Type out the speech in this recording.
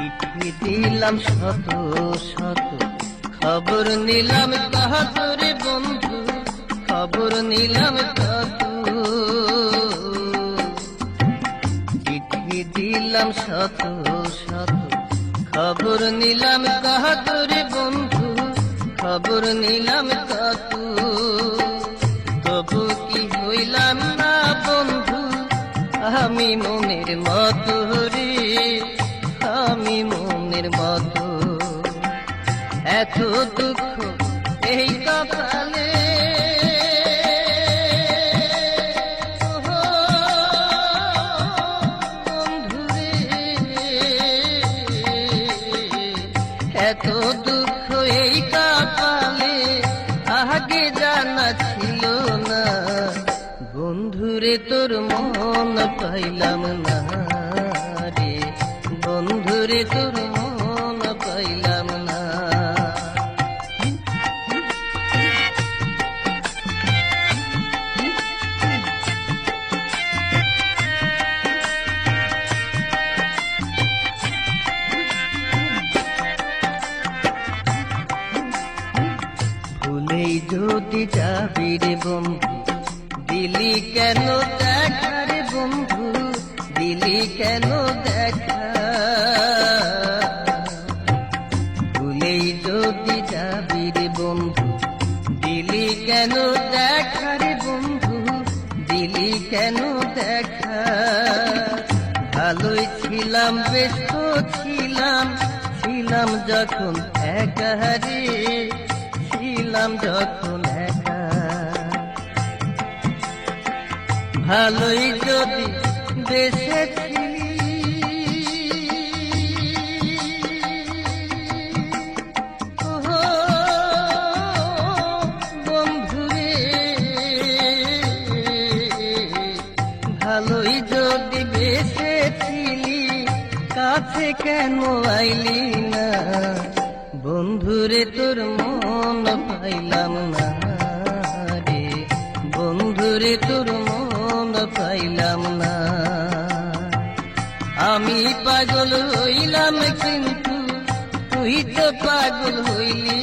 চিঠি দিলাম শত শত, খবর নিলাম কত রে বন্ধু, খবর নিলাম কত। চিঠি দিলাম শত শত, খবর নিলাম কত রে বন্ধু, খবর নিলাম কত। তবু কি হইলাম না বন্ধু আমি মনের মতো রে, আমি মনের মতো। এত দুঃখ এই কপালে, এত দুঃখ এই কপালে আগে জানা ছিল না। বন্ধুরে তোর মন পাইলাম না রে, বন্ধুরে তোর মন পাইলাম না। ভুলেই যদি যাবি রে বন্ধু, দিলি কেন দেখা রে বন্ধু, দিলি কেন দেখা। ভুলেই যদি যাবি রে বন্ধু, দিলি কেন দেখা রে বন্ধু, দিলি কেন দেখা। ভালোই ছিলাম বেশ তো ছিলাম, ছিলাম যখন একা রে, ছিলাম যখন একা। ভালোই যদি বেসেছিলি, বন্ধুরে ভালোই যদি বেসেছিলি, কাছে কেন আইলি না। বন্ধুরে তোর মন পাইলাম না রে, বন্ধুরে তোর মন পাইলাম না। আমি পাগল হইলাম কিন্তু তুই তো পাগল হইলি